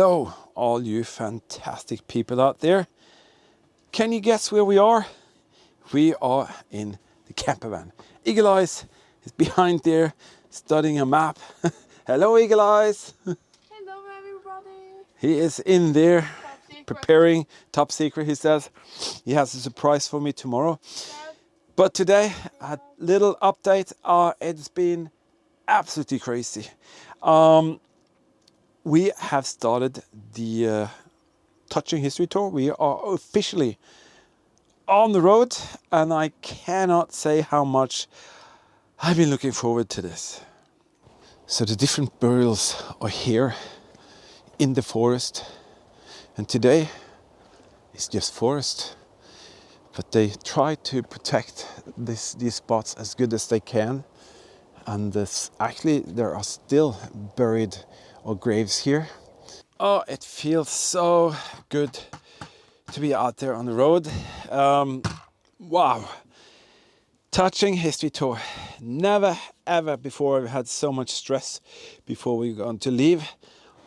Hello, all you fantastic people out there. Can you guess where we are? We are in the camper van. Eagle Eyes is behind there studying a map. Hello, Eagle Eyes. Hello, everybody. He is in there preparing, top secret, he says. He has a surprise for me tomorrow. But today, a little update. It's been absolutely crazy. We have started the Touching History Tour. We are officially on the road, and I cannot say how much I've been looking forward to this. So the different burials are here in the forest, and today it's just forest, but they try to protect these spots as good as they can. And actually there are still buried or graves here. Oh, it feels so good to be out there on the road. Wow. Touching History Tour. Never ever before I've had so much stress before we're going to leave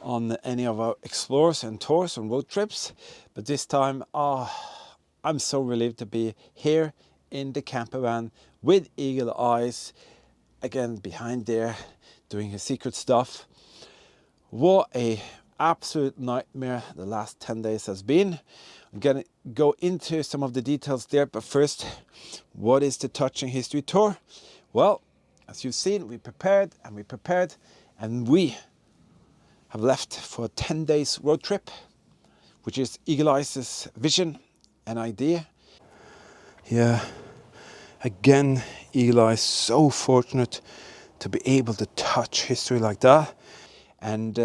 on any of our explores and tours and road trips. But this time, I'm so relieved to be here in the camper van with Eagle Eyes. Again, behind there, doing his secret stuff. What a absolute nightmare the last 10 days has been. I'm gonna go into some of the details there, but first, what is the Touching History Tour? Well, as you've seen, we prepared, and we have left for a 10 days road trip, which is Eagle Eyes' vision and idea. Yeah, again, Eagle Eyes so fortunate to be able to touch history like that. And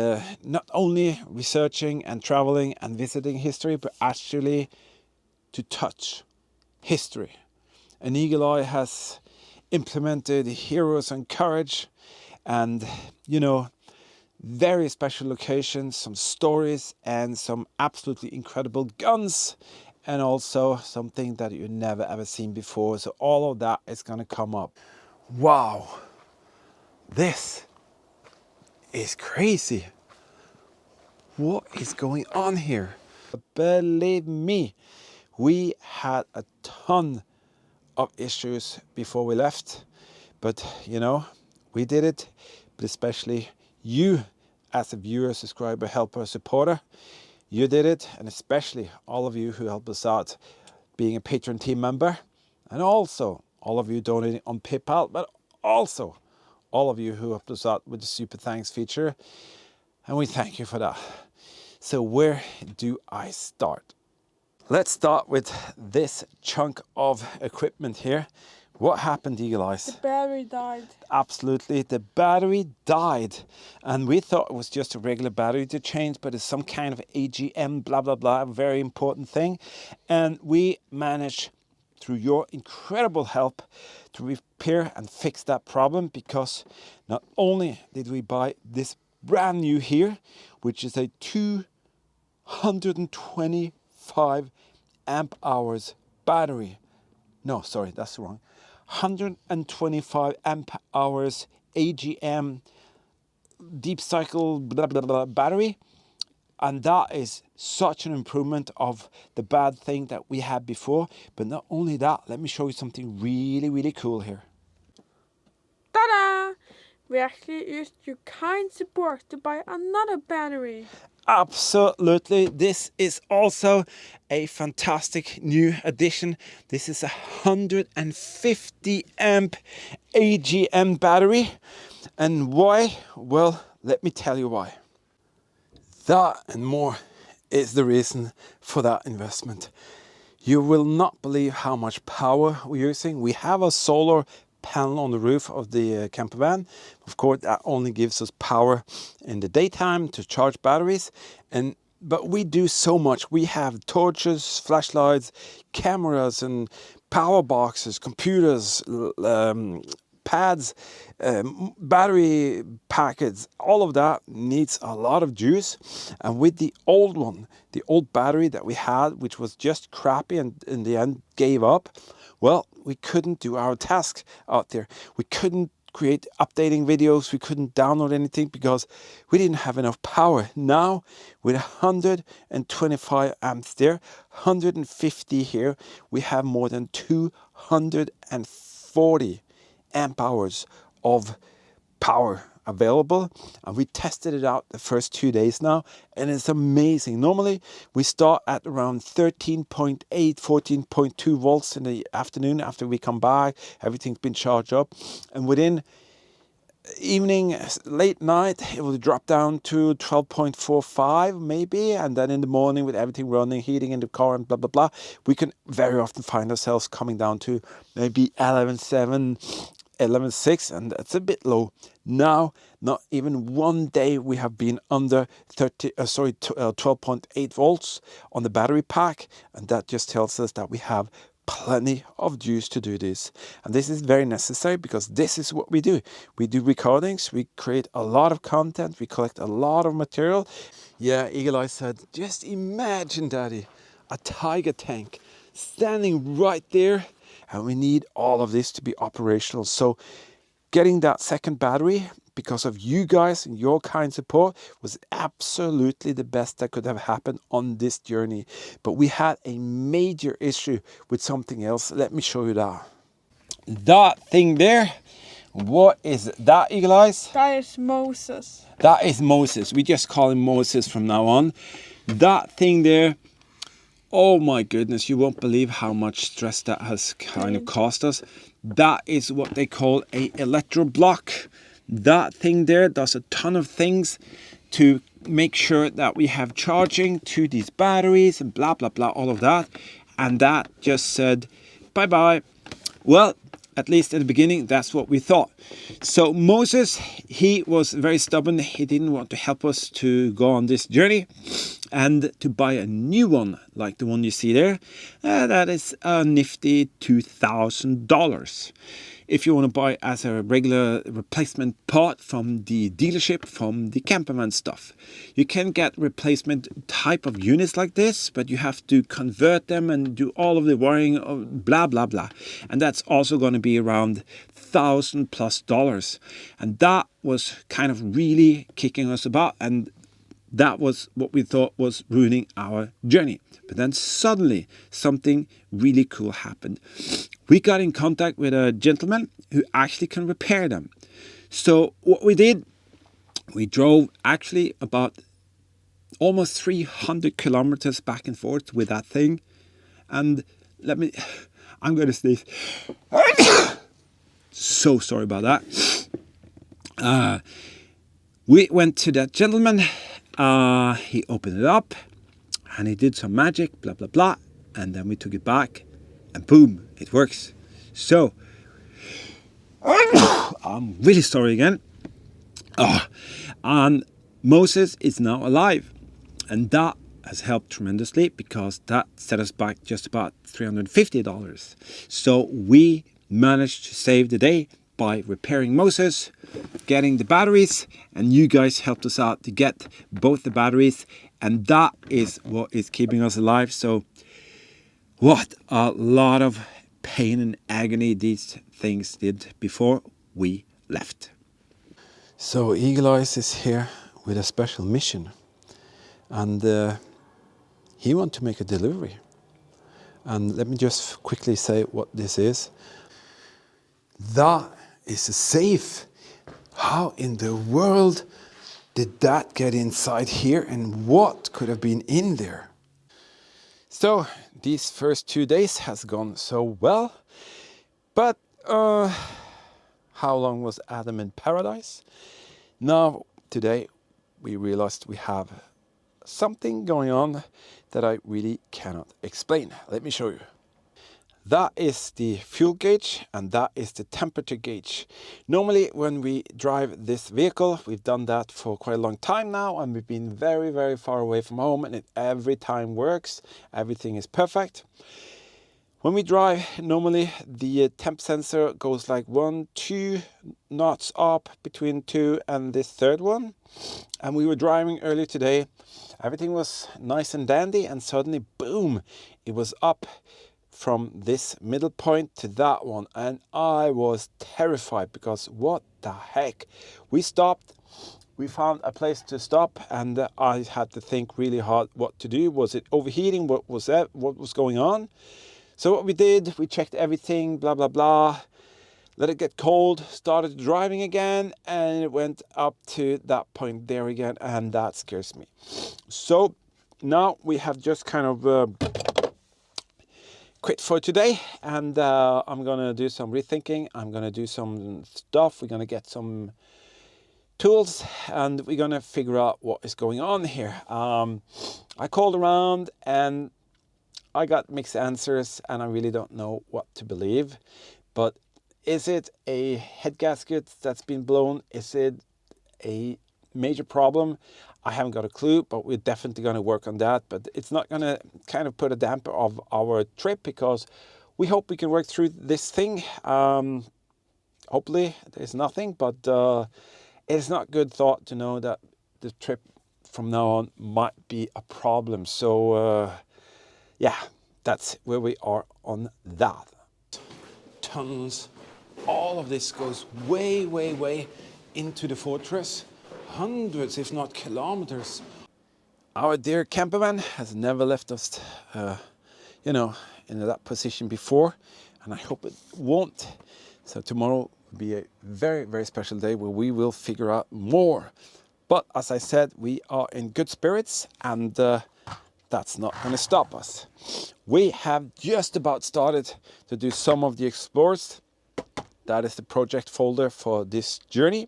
not only researching and traveling and visiting history, but actually to touch history. And Eagle Eye has implemented heroes and courage, and very special locations, some stories, and some absolutely incredible guns, and also something that you've never ever seen before. So all of that is going to come up. Wow, this is crazy. What is going on here? Believe me, we had a ton of issues before we left, but we did it. But especially you as a viewer, subscriber, helper, supporter, you did it. And especially all of you who helped us out being a Patreon team member, and also all of you donating on PayPal, but also all of you who helped us out with the super thanks feature, and we thank you for that. So where do I start? Let's start with this chunk of equipment here. What happened, Eagle Eyes? The battery died. Absolutely, the battery died, and we thought it was just a regular battery to change, but it's some kind of AGM, blah blah blah, a very important thing. And we managed, through your incredible help, to repair and fix that problem, because not only did we buy this brand new here, which is a 225 amp hours battery. No, sorry, that's wrong. 125 amp hours AGM deep cycle blah blah blah battery. And that is such an improvement of the bad thing that we had before. But not only that, let me show you something really, really cool here. Ta-da! We actually used your kind support to buy another battery. Absolutely. This is also a fantastic new addition. This is a 150 amp AGM battery. And why? Well, let me tell you why. That and more is the reason for that investment. You will not believe how much power we're using. We have a solar panel on the roof of the camper van. Of course, that only gives us power in the daytime to charge batteries. But we do so much. We have torches, flashlights, cameras, and power boxes, computers, pads, battery packets. All of that needs a lot of juice. And with the old one, the old battery that we had, which was just crappy and in the end gave up, well, we couldn't do our task out there. We couldn't create updating videos. We couldn't download anything because we didn't have enough power. Now with 125 amps there, 150 here, we have more than 240 amp hours of power available, and we tested it out the first 2 days now, and it's amazing. Normally we start at around 13.8 14.2 volts in the afternoon after we come back, everything's been charged up, and within evening, late night, it will drop down to 12.45 maybe, and then in the morning with everything running, heating in the car and blah blah blah, we can very often find ourselves coming down to maybe 11.7 11.6, and that's a bit low. Now, not even one day we have been under 12.8 volts on the battery pack, and that just tells us that we have plenty of juice to do this. And this is very necessary because this is what we do. We do recordings, we create a lot of content, we collect a lot of material. Yeah, Eagle Eye said, just imagine, Daddy, a tiger tank standing right there, and we need all of this to be operational. So getting that second battery, because of you guys and your kind support, was absolutely the best that could have happened on this journey. But we had a major issue with something else. Let me show you that. That thing there, what is that, Eagle Eyes? That is Moses. That is Moses. We just call him Moses from now on. That thing there, oh my goodness, you won't believe how much stress that has kind of cost us. That is what they call a electro block. That thing there does a ton of things to make sure that we have charging to these batteries and blah blah blah, all of that. And that just said bye bye. Well, at least at the beginning, that's what we thought. So Moses, he was very stubborn. He didn't want to help us to go on this journey and to buy a new one like the one you see there. That is a nifty $2,000. If you want to buy as a regular replacement part from the dealership, from the campervan stuff. You can get replacement type of units like this, but you have to convert them and do all of the wiring of blah blah blah. And that's also going to be around $1,000+. And that was kind of really kicking us about, and that was what we thought was ruining our journey. But then suddenly something really cool happened. We got in contact with a gentleman who actually can repair them. So what we did, we drove actually about almost 300 kilometers back and forth with that thing. And I'm going to sneeze. So sorry about that. We went to that gentleman. He opened it up and he did some magic, blah, blah, blah. And then we took it back and boom, it works. So, I'm really sorry again. And Moses is now alive. And that has helped tremendously because that set us back just about $350. So we managed to save the day by repairing Moses, getting the batteries, and you guys helped us out to get both the batteries, and that is what is keeping us alive. So what a lot of pain and agony these things did before we left. So Eagle Eyes is here with a special mission, and he wants to make a delivery. And let me just quickly say what this is. That is a safe. How in the world did that get inside here, and what could have been in there? So these first 2 days has gone so well, but how long was Adam in paradise? Now today we realized we have something going on that I really cannot explain. Let me show you. That is the fuel gauge and that is the temperature gauge. Normally when we drive this vehicle, we've done that for quite a long time now, and we've been very, very far away from home, and it every time works. Everything is perfect. When we drive, normally the temp sensor goes like 1-2 knots up between 2 and this third one. And we were driving earlier today. Everything was nice and dandy, and suddenly, boom, it was up from this middle point to that one, and I was terrified because what the heck. We stopped, we found a place to stop, and I had to think really hard what to do. Was it overheating? What was that? What was going on? So what we did, we checked everything, blah blah blah, let it get cold, started driving again, and it went up to that point there again, and that scares me. So now we have just kind of quit for today, and I'm gonna do some rethinking. I'm gonna do some stuff. We're gonna get some tools, and we're gonna figure out what is going on here. I called around and I got mixed answers, and I really don't know what to believe. But is it a head gasket that's been blown? Is it a major problem? I haven't got a clue, but we're definitely going to work on that. But it's not going to kind of put a damper of our trip, because we hope we can work through this thing. Hopefully there's nothing, but it's not good thought to know that the trip from now on might be a problem. So yeah, that's where we are on that. Tons. All of this goes way, way, way into the fortress. Hundreds, if not kilometers. Our dear campervan has never left us, you know, in that position before, and I hope it won't. So tomorrow will be a very, very special day where we will figure out more. But as I said, we are in good spirits, and that's not going to stop us. We have just about started to do some of the explores. That is the project folder for this journey.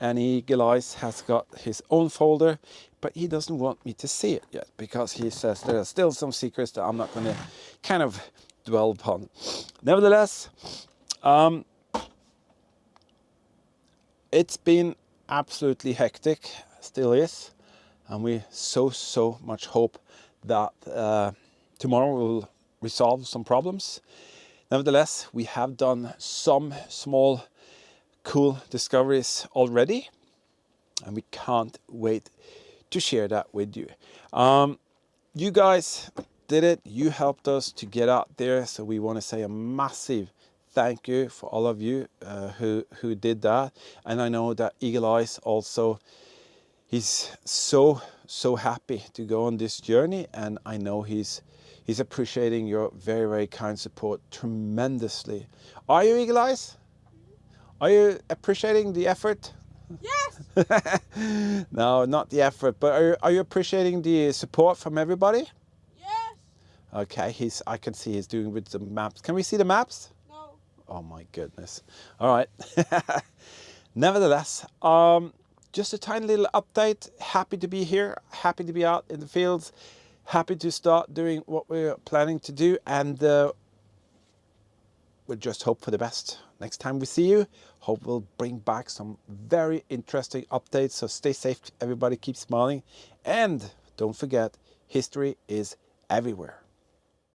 And Eagle Eyes has got his own folder, but he doesn't want me to see it yet, because he says there are still some secrets that I'm not going to kind of dwell upon. Nevertheless, it's been absolutely hectic, still is, and we so much hope that tomorrow we'll resolve some problems. Nevertheless, we have done some small cool discoveries already, and we can't wait to share that with you. You guys did it. You helped us to get out there, so we want to say a massive thank you for all of you who did that. And I know that Eagle Eyes also, he's so happy to go on this journey, and I know he's appreciating your very, very kind support tremendously. Are you, Eagle Eyes? Are you appreciating the effort? Yes! No, not the effort, but are you appreciating the support from everybody? Yes! Okay, I can see he's doing with the maps. Can we see the maps? No. Oh my goodness. All right. Nevertheless, just a tiny little update. Happy to be here, happy to be out in the fields, happy to start doing what we're planning to do, and we'll just hope for the best. Next time we see you, hope we'll bring back some very interesting updates. So stay safe, everybody, keep smiling, and don't forget, history is everywhere.